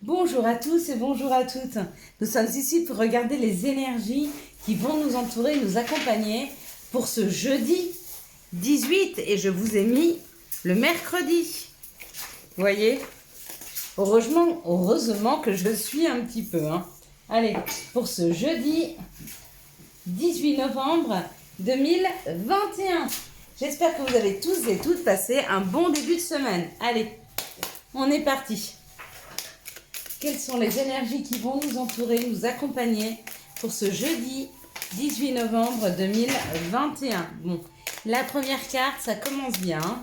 Bonjour à tous et bonjour à toutes. Nous sommes ici pour regarder les énergies qui vont nous entourer, nous accompagner pour ce jeudi 18 et je vous ai mis le mercredi. Vous voyez, heureusement que je suis un petit peu. Allez, pour ce jeudi 18 novembre 2021. J'espère que vous avez tous et toutes passé un bon début de semaine. Allez, on est parti. Quelles sont les énergies qui vont nous entourer, nous accompagner pour ce jeudi 18 novembre 2021? Bon, la première carte, ça commence bien.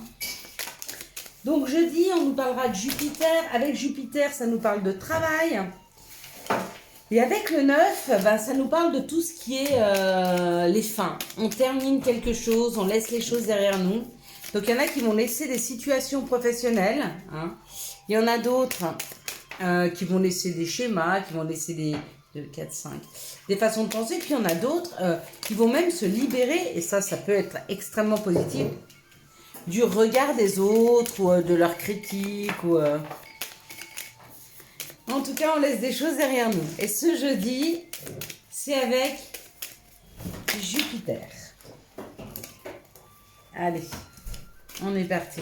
Donc jeudi, on nous parlera de Jupiter. Avec Jupiter, ça nous parle de travail. Et avec le 9, ça nous parle de tout ce qui est les fins. On termine quelque chose, on laisse les choses derrière nous. Donc il y en a qui vont laisser des situations professionnelles. Il y en a d'autres qui vont laisser des schémas, qui vont laisser des 2, 4, 5, des façons de penser. Puis il y en a d'autres qui vont même se libérer, et ça peut être extrêmement positif, du regard des autres ou de leurs critiques. En tout cas, on laisse des choses derrière nous. Et ce jeudi, c'est avec Jupiter. Allez, on est parti.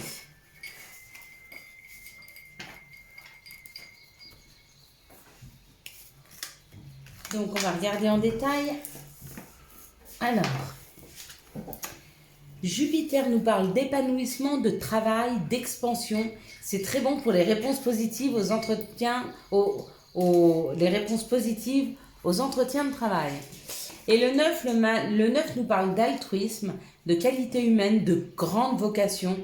Donc, on va regarder en détail. Alors, Jupiter nous parle d'épanouissement, de travail, d'expansion. C'est très bon pour les réponses positives aux entretiens, les réponses positives aux entretiens de travail. Et le 9 nous parle d'altruisme, de qualité humaine, de grande vocation,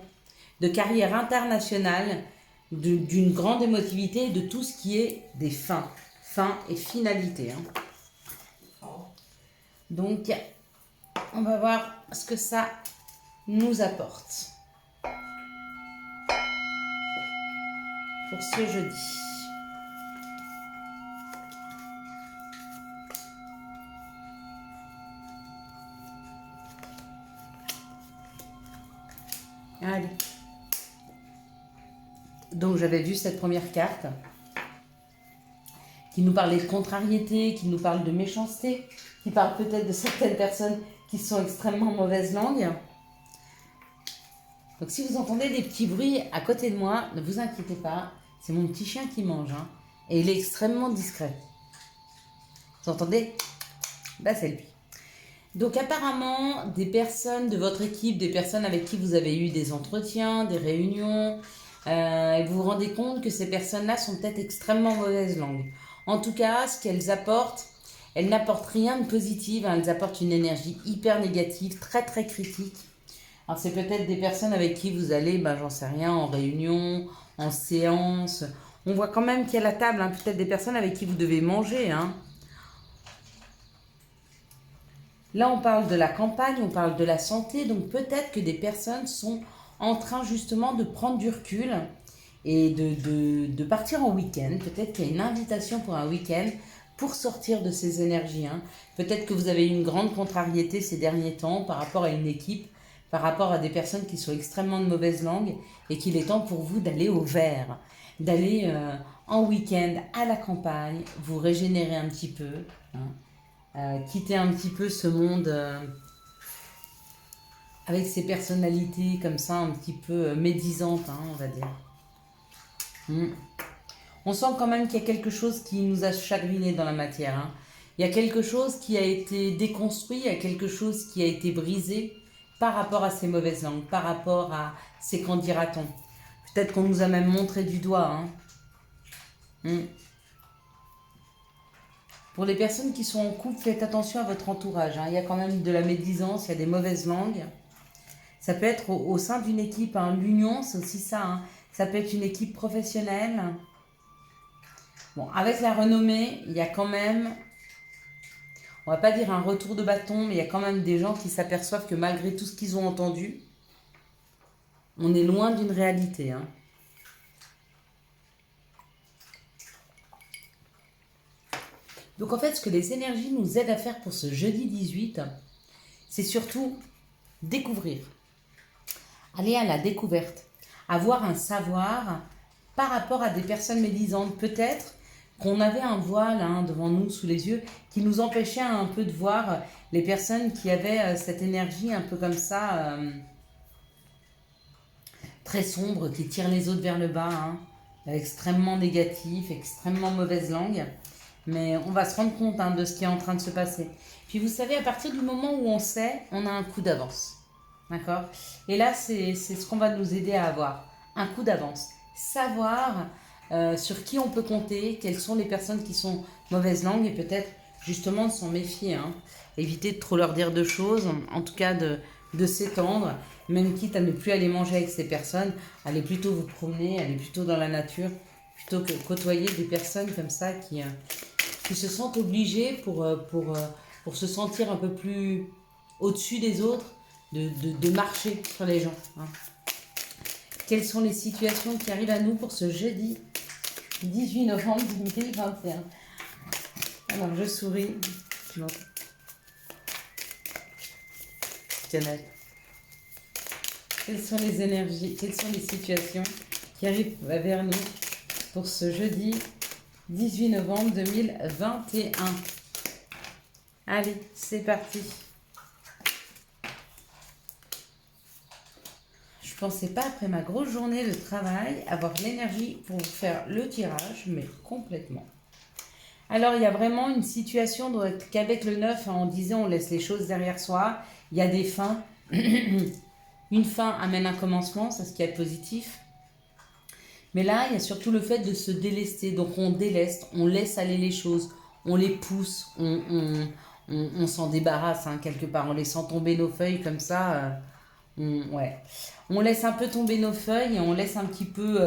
de carrière internationale, d'une grande émotivité et de tout ce qui est des fins. Fin et finalité. Donc, on va voir ce que ça nous apporte pour ce jeudi. Allez. Donc, j'avais vu cette première carte qui nous parlait de contrariété, qui nous parle de méchanceté, qui parle peut-être de certaines personnes qui sont extrêmement mauvaise langue. Donc si vous entendez des petits bruits à côté de moi, ne vous inquiétez pas, c'est mon petit chien qui mange, et il est extrêmement discret. Vous entendez? C'est lui. Donc apparemment, des personnes de votre équipe, des personnes avec qui vous avez eu des entretiens, des réunions, et vous vous rendez compte que ces personnes-là sont peut-être extrêmement mauvaise langue. En tout cas, ce qu'elles apportent, elles n'apportent rien de positif, elles apportent une énergie hyper négative, très très critique. Alors c'est peut-être des personnes avec qui vous allez, j'en sais rien, en réunion, en séance. On voit quand même qu'il y a la table, peut-être des personnes avec qui vous devez manger. Là, on parle de la campagne, on parle de la santé, donc peut-être que des personnes sont en train justement de prendre du recul et de partir en week-end. Peut-être qu'il y a une invitation pour un week-end pour sortir de ces énergies. Peut-être que vous avez eu une grande contrariété ces derniers temps par rapport à une équipe, par rapport à des personnes qui sont extrêmement de mauvaise langue et qu'il est temps pour vous d'aller au vert, d'aller en week-end à la campagne, vous régénérer un petit peu, quitter un petit peu ce monde avec ces personnalités comme ça un petit peu médisantes, on va dire. On sent quand même qu'il y a quelque chose qui nous a chagriné dans la matière. Il y a quelque chose qui a été déconstruit, il y a quelque chose qui a été brisé par rapport à ces mauvaises langues, par rapport à ces qu'en dira-t-on. Peut-être qu'on nous a même montré du doigt. Pour les personnes qui sont en couple, faites attention à votre entourage. Il y a quand même de la médisance, il y a des mauvaises langues. Ça peut être au sein d'une équipe. L'union, c'est aussi ça. Ça peut être une équipe professionnelle. Bon, avec la renommée, il y a quand même, on va pas dire un retour de bâton, mais il y a quand même des gens qui s'aperçoivent que malgré tout ce qu'ils ont entendu, on est loin d'une réalité. Donc en fait, ce que les énergies nous aident à faire pour ce jeudi 18, c'est surtout découvrir. Aller à la découverte. Avoir un savoir par rapport à des personnes médisantes. Peut-être qu'on avait un voile devant nous, sous les yeux, qui nous empêchait un peu de voir les personnes qui avaient cette énergie un peu comme ça, très sombre, qui tire les autres vers le bas, extrêmement négatif, extrêmement mauvaise langue. Mais on va se rendre compte de ce qui est en train de se passer. Puis vous savez, à partir du moment où on sait, on a un coup d'avance. D'accord? Et là, c'est ce qu'on va nous aider à avoir. Un coup d'avance. Savoir sur qui on peut compter, quelles sont les personnes qui sont mauvaises langues et peut-être justement de s'en méfier. Éviter de trop leur dire de choses, en tout cas de s'étendre, même quitte à ne plus aller manger avec ces personnes, aller plutôt vous promener, aller plutôt dans la nature, plutôt que côtoyer des personnes comme ça qui se sentent obligées pour se sentir un peu plus au-dessus des autres, de marcher sur les gens. Quelles sont les situations qui arrivent à nous pour ce jeudi 18 novembre 2021? Alors, je souris. Canal. Quelles sont les énergies, quelles sont les situations qui arrivent vers nous pour ce jeudi 18 novembre 2021? Allez, c'est parti. Je ne pensais pas, après ma grosse journée de travail, avoir l'énergie pour vous faire le tirage, mais complètement. Alors, il y a vraiment une situation qu'avec le 9, on disait on laisse les choses derrière soi. Il y a des fins. Une fin amène un commencement, c'est ce qui est positif. Mais là, il y a surtout le fait de se délester. Donc, on déleste, on laisse aller les choses, on les pousse, on s'en débarrasse quelque part, en laissant tomber nos feuilles comme ça. On laisse un peu tomber nos feuilles et on laisse un petit peu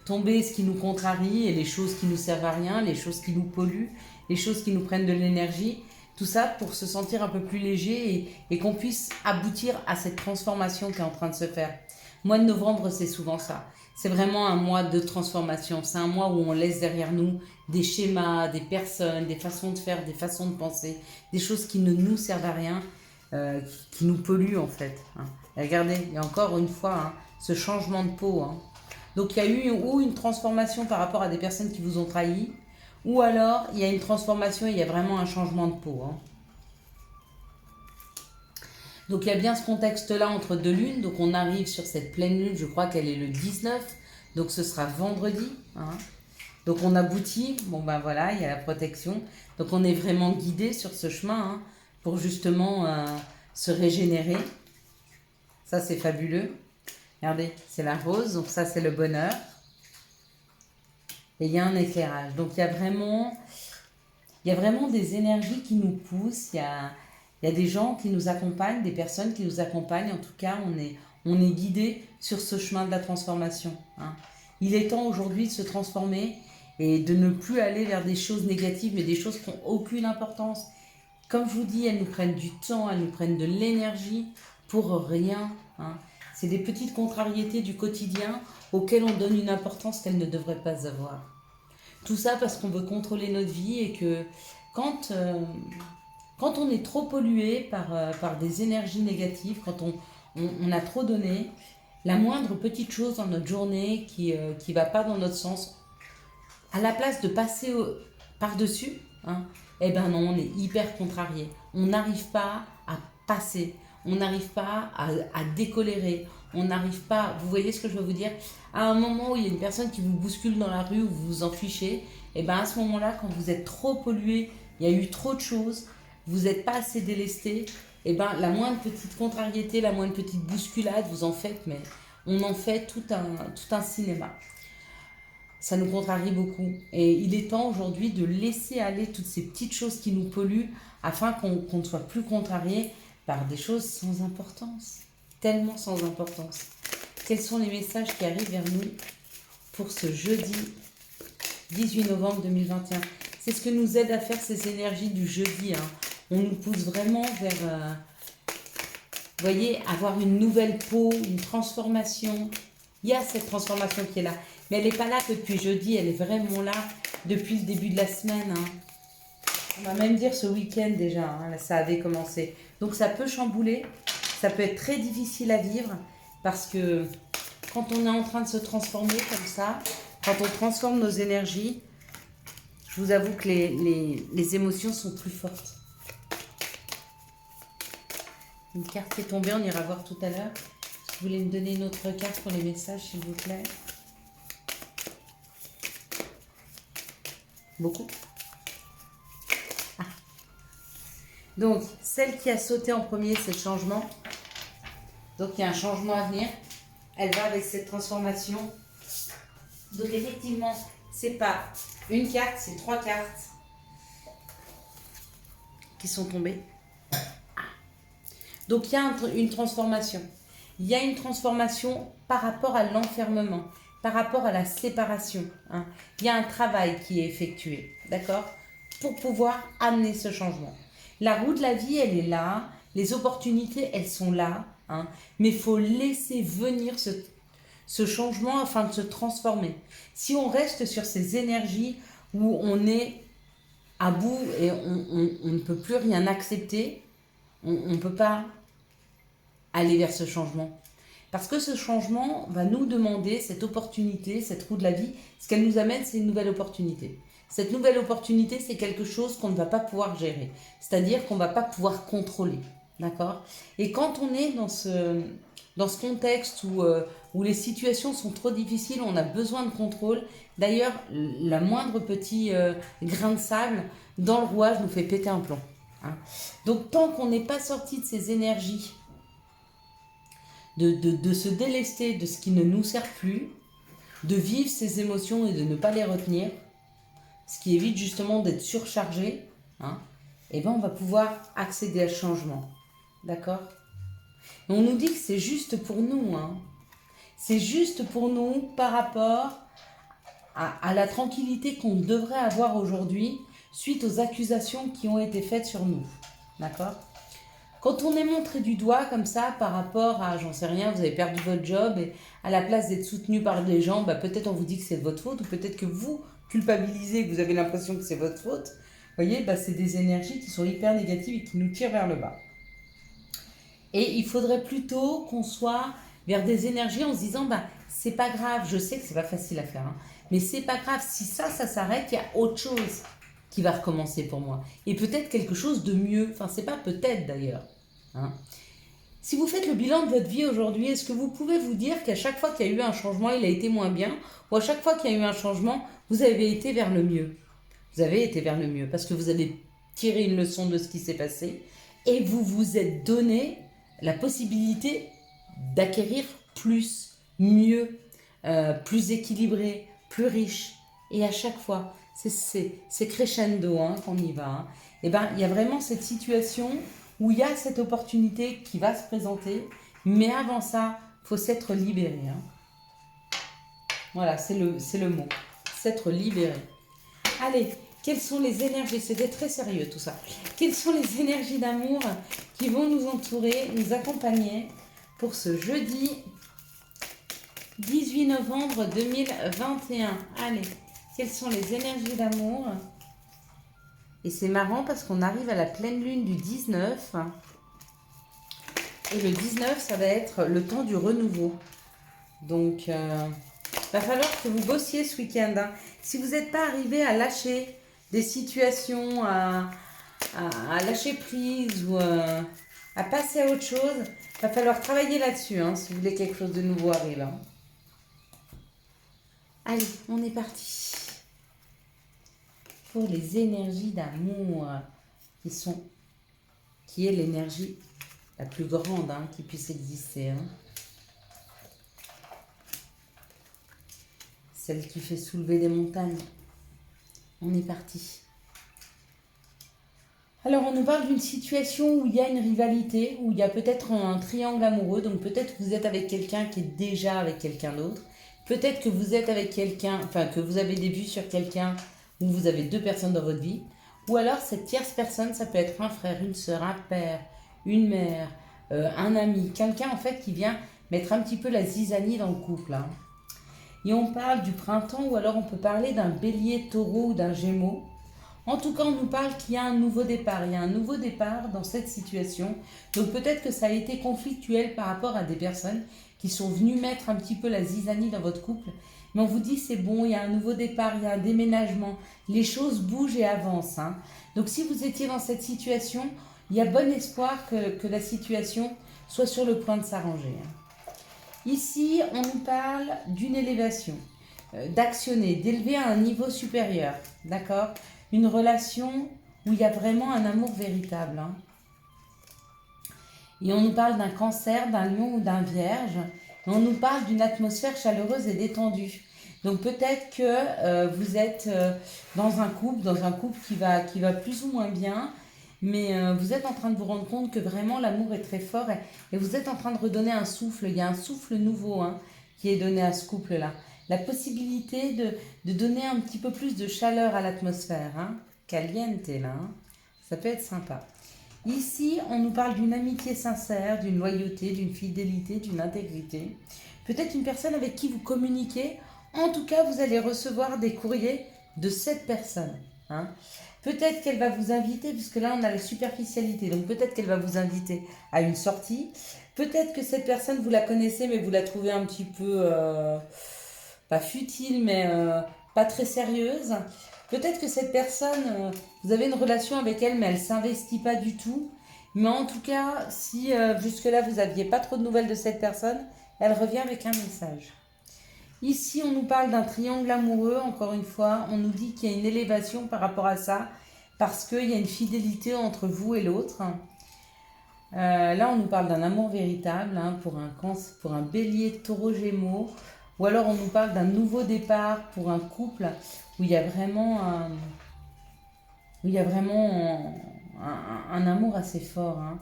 tomber ce qui nous contrarie et les choses qui nous servent à rien, les choses qui nous polluent, les choses qui nous prennent de l'énergie. Tout ça pour se sentir un peu plus léger et qu'on puisse aboutir à cette transformation qui est en train de se faire. Mois de novembre, c'est souvent ça. C'est vraiment un mois de transformation. C'est un mois où on laisse derrière nous des schémas, des personnes, des façons de faire, des façons de penser, des choses qui ne nous servent à rien, qui nous polluent en fait. Et regardez, il y a encore une fois ce changement de peau. Donc il y a eu une transformation par rapport à des personnes qui vous ont trahi, ou alors il y a une transformation et il y a vraiment un changement de peau. Donc il y a bien ce contexte-là entre deux lunes. Donc on arrive sur cette pleine lune, je crois qu'elle est le 19, donc ce sera vendredi. Donc on aboutit, voilà, il y a la protection. Donc on est vraiment guidé sur ce chemin pour justement se régénérer. Ça c'est fabuleux. Regardez, c'est la rose, donc ça c'est le bonheur. Et il y a un éclairage. Donc il y a vraiment des énergies qui nous poussent. Il y a des gens qui nous accompagnent, des personnes qui nous accompagnent. En tout cas, on est guidé sur ce chemin de la transformation. Il est temps aujourd'hui de se transformer et de ne plus aller vers des choses négatives, mais des choses qui n'ont aucune importance. Comme je vous dis, elles nous prennent du temps, elles nous prennent de l'énergie pour rien. C'est des petites contrariétés du quotidien auxquelles on donne une importance qu'elles ne devraient pas avoir. Tout ça parce qu'on veut contrôler notre vie et que quand on est trop pollué par des énergies négatives, quand on a trop donné, la moindre petite chose dans notre journée qui ne va pas dans notre sens, à la place de passer par-dessus, eh ben non, on est hyper contrarié. On n'arrive pas à passer, on n'arrive pas à décolérer, on n'arrive pas, vous voyez ce que je veux vous dire? À un moment où il y a une personne qui vous bouscule dans la rue, où vous vous en fichez, et ben à ce moment-là, quand vous êtes trop pollué, il y a eu trop de choses, vous n'êtes pas assez délesté, et ben la moindre petite contrariété, la moindre petite bousculade, vous en faites, mais on en fait tout un cinéma. Ça nous contrarie beaucoup. Et il est temps aujourd'hui de laisser aller toutes ces petites choses qui nous polluent afin qu'on ne soit plus contrarié par des choses sans importance. Tellement sans importance. Quels sont les messages qui arrivent vers nous pour ce jeudi 18 novembre 2021? C'est ce que nous aide à faire ces énergies du jeudi. On nous pousse vraiment vers, vous voyez, avoir une nouvelle peau, une transformation. Il y a cette transformation qui est là. Mais elle n'est pas là que depuis jeudi, elle est vraiment là depuis le début de la semaine. On va même dire ce week-end déjà, là, ça avait commencé. Donc ça peut chambouler, ça peut être très difficile à vivre parce que quand on est en train de se transformer comme ça, quand on transforme nos énergies, je vous avoue que les émotions sont plus fortes. Une carte est tombée, on ira voir tout à l'heure. Vous voulez me donner une autre carte pour les messages, s'il vous plaît? Beaucoup. Ah. Donc, celle qui a sauté en premier, c'est le changement. Donc, il y a un changement à venir. Elle va avec cette transformation. Donc, effectivement, c'est pas une carte, c'est 3 cartes qui sont tombées. Donc, il y a une transformation. Il y a une transformation par rapport à l'enfermement, par rapport à la séparation. Hein. Il y a un travail qui est effectué, d'accord, pour pouvoir amener ce changement. La roue de la vie, elle est là. Les opportunités, elles sont là. Hein, mais il faut laisser venir ce changement afin de se transformer. Si on reste sur ces énergies où on est à bout et on ne peut plus rien accepter, on ne peut pas aller vers ce changement. Parce que ce changement va nous demander cette opportunité, cette roue de la vie. Ce qu'elle nous amène, c'est une nouvelle opportunité. Cette nouvelle opportunité, c'est quelque chose qu'on ne va pas pouvoir gérer. C'est-à-dire qu'on ne va pas pouvoir contrôler. D'accord? Et quand on est dans ce contexte où les situations sont trop difficiles, on a besoin de contrôle. D'ailleurs, la moindre petit grain de sable dans le rouage nous fait péter un plomb. Hein. Donc, tant qu'on n'est pas sorti de ces énergies, de se délester de ce qui ne nous sert plus, de vivre ces émotions et de ne pas les retenir, ce qui évite justement d'être surchargé, hein, et ben on va pouvoir accéder à ce changement. D'accord? On nous dit que c'est juste pour nous. Hein. C'est juste pour nous par rapport à la tranquillité qu'on devrait avoir aujourd'hui suite aux accusations qui ont été faites sur nous. D'accord? Quand on est montré du doigt comme ça par rapport à, j'en sais rien, vous avez perdu votre job et à la place d'être soutenu par des gens, bah peut-être on vous dit que c'est de votre faute ou peut-être que vous culpabilisez, que vous avez l'impression que c'est votre faute. Vous voyez, bah c'est des énergies qui sont hyper négatives et qui nous tirent vers le bas. Et il faudrait plutôt qu'on soit vers des énergies en se disant, bah c'est pas grave, je sais que c'est pas facile à faire, hein, mais c'est pas grave, si ça s'arrête, il y a autre chose qui va recommencer pour moi. Et peut-être quelque chose de mieux. Enfin, c'est pas peut-être d'ailleurs. Hein. Si vous faites le bilan de votre vie aujourd'hui, est-ce que vous pouvez vous dire qu'à chaque fois qu'il y a eu un changement, il a été moins bien? Ou à chaque fois qu'il y a eu un changement, vous avez été vers le mieux? Vous avez été vers le mieux parce que vous avez tiré une leçon de ce qui s'est passé et vous vous êtes donné la possibilité d'acquérir plus, mieux, plus équilibré, plus riche. Et à chaque fois, c'est crescendo hein, qu'on y va. Hein. Et ben, il y a vraiment cette situation où il y a cette opportunité qui va se présenter, mais avant ça, il faut s'être libéré. Hein. Voilà, c'est le mot, s'être libéré. Allez, quelles sont les énergies, c'était très sérieux tout ça, quelles sont les énergies d'amour qui vont nous entourer, nous accompagner pour ce jeudi 18 novembre 2021. Allez, quelles sont les énergies d'amour? Et c'est marrant parce qu'on arrive à la pleine lune du 19. Et le 19, ça va être le temps du renouveau. Donc, va falloir que vous bossiez ce week-end. Hein. Si vous n'êtes pas arrivé à lâcher des situations, à lâcher prise ou à passer à autre chose, va falloir travailler là-dessus hein, si vous voulez quelque chose de nouveau arrive. Hein. Allez, on est parti. Pour les énergies d'amour qui est l'énergie la plus grande hein, qui puisse exister. Hein. Celle qui fait soulever des montagnes. On est parti. Alors, on nous parle d'une situation où il y a une rivalité, où il y a peut-être un triangle amoureux. Donc, peut-être que vous êtes avec quelqu'un qui est déjà avec quelqu'un d'autre. Peut-être que vous êtes avec quelqu'un, enfin, que vous avez des vues sur quelqu'un où vous avez 2 personnes dans votre vie. Ou alors, cette tierce personne, ça peut être un frère, une sœur, un père, une mère, un ami. Quelqu'un, en fait, qui vient mettre un petit peu la zizanie dans le couple. Hein. Et on parle du printemps ou alors on peut parler d'un bélier, taureau ou d'un gémeaux. En tout cas, on nous parle qu'il y a un nouveau départ. Il y a un nouveau départ dans cette situation. Donc peut-être que ça a été conflictuel par rapport à des personnes qui sont venues mettre un petit peu la zizanie dans votre couple. Mais on vous dit c'est bon, il y a un nouveau départ, il y a un déménagement. Les choses bougent et avancent. Hein. Donc si vous étiez dans cette situation, il y a bon espoir que la situation soit sur le point de s'arranger. Hein. Ici, on nous parle d'une élévation, d'actionner, d'élever à un niveau supérieur. D'accord? Une relation où il y a vraiment un amour véritable. Hein. Et on nous parle d'un cancer, d'un lion ou d'un vierge. Et on nous parle d'une atmosphère chaleureuse et détendue. Donc peut-être que vous êtes dans un couple qui va plus ou moins bien, mais vous êtes en train de vous rendre compte que vraiment l'amour est très fort et vous êtes en train de redonner un souffle. Il y a un souffle nouveau hein, qui est donné à ce couple-là. La possibilité de donner un petit peu plus de chaleur à l'atmosphère. Hein. Caliente là, hein. Ça peut être sympa. Ici, on nous parle d'une amitié sincère, d'une loyauté, d'une fidélité, d'une intégrité. Peut-être une personne avec qui vous communiquez. En tout cas, vous allez recevoir des courriers de cette personne. Hein. Peut-être qu'elle va vous inviter, puisque là, on a la superficialité. Donc, peut-être qu'elle va vous inviter à une sortie. Peut-être que cette personne, vous la connaissez, mais vous la trouvez un petit peu, pas futile, mais pas très sérieuse. Peut-être que cette personne, vous avez une relation avec elle, mais elle ne s'investit pas du tout. Mais en tout cas, si jusque-là, vous n'aviez pas trop de nouvelles de cette personne, elle revient avec un message. Ici, on nous parle d'un triangle amoureux, encore une fois. On nous dit qu'il y a une élévation par rapport à ça, parce qu'il y a une fidélité entre vous et l'autre. Là, on nous parle d'un amour véritable hein, pour un bélier, taureau, gémeaux. Ou alors, on nous parle d'un nouveau départ pour un couple où il y a vraiment un amour assez fort. Hein.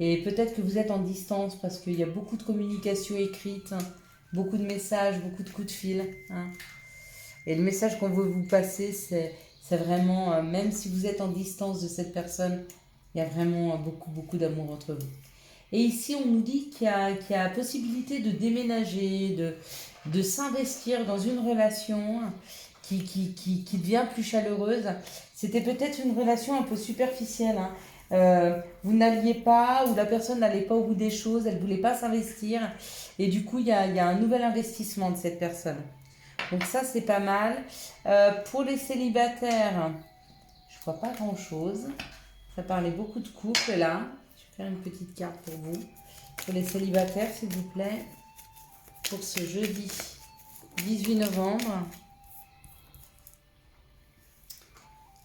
Et peut-être que vous êtes en distance parce qu'il y a beaucoup de communication écrite, hein, beaucoup de messages, beaucoup de coups de fil. Hein. Et le message qu'on veut vous passer, c'est vraiment, même si vous êtes en distance de cette personne, il y a vraiment beaucoup, beaucoup d'amour entre vous. Et ici, on nous dit qu'il y a possibilité de déménager, de s'investir dans une relation qui devient plus chaleureuse. C'était peut-être une relation un peu superficielle. Hein. Vous n'alliez pas, ou la personne n'allait pas au bout des choses, elle ne voulait pas s'investir. Et du coup, il y a un nouvel investissement de cette personne. Donc ça, c'est pas mal. Pour les célibataires, je ne vois pas grand-chose. Ça parlait beaucoup de couples là. Je vais faire une petite carte pour vous. Pour les célibataires, s'il vous plaît. Pour ce jeudi 18 novembre.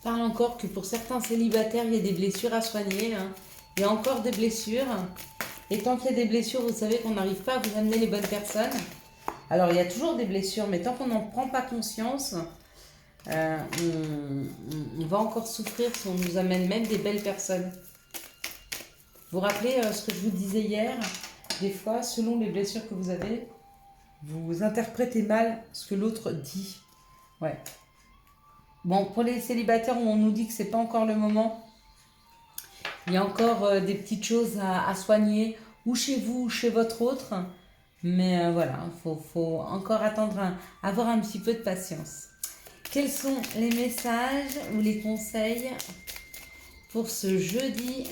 Parle encore que pour certains célibataires, il y a des blessures à soigner. Hein. Il y a encore des blessures. Et tant qu'il y a des blessures, vous savez qu'on n'arrive pas à vous amener les bonnes personnes. Alors, il y a toujours des blessures, mais tant qu'on n'en prend pas conscience, on va encore souffrir si on nous amène même des belles personnes. Vous vous rappelez ce que je vous disais hier? Des fois, selon les blessures que vous avez, vous interprétez mal ce que l'autre dit. Ouais. Bon, pour les célibataires où on nous dit que c'est pas encore le moment, il y a encore des petites choses à soigner, ou chez vous, ou chez votre autre. Mais voilà, faut encore attendre, avoir un petit peu de patience. Quels sont les messages ou les conseils pour ce jeudi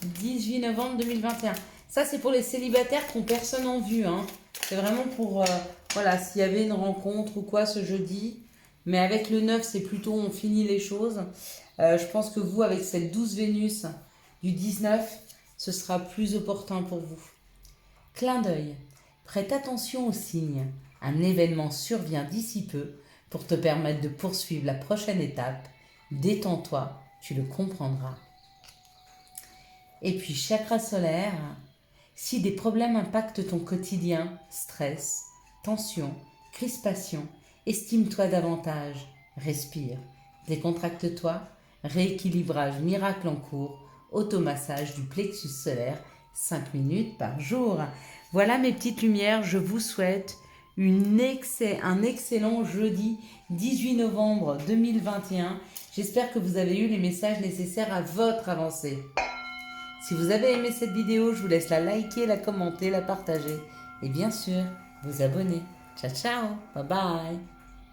18 novembre 2021? Ça, c'est pour les célibataires qui n'ont personne en vue. Hein. C'est vraiment pour, voilà, s'il y avait une rencontre ou quoi ce jeudi. Mais avec le 9, c'est plutôt on finit les choses. Je pense que vous, avec cette 12 Vénus du 19, ce sera plus opportun pour vous. Clin d'œil. Prête attention aux signes. Un événement survient d'ici peu pour te permettre de poursuivre la prochaine étape. Détends-toi, tu le comprendras. Et puis, chakra solaire. Si des problèmes impactent ton quotidien, stress, tension, crispation, estime-toi davantage, respire, décontracte-toi, rééquilibrage miracle en cours, automassage du plexus solaire, 5 minutes par jour. Voilà mes petites lumières, je vous souhaite un excellent jeudi 18 novembre 2021. J'espère que vous avez eu les messages nécessaires à votre avancée. Si vous avez aimé cette vidéo, je vous laisse la liker, la commenter, la partager et bien sûr, vous abonner. Ciao, ciao, bye bye.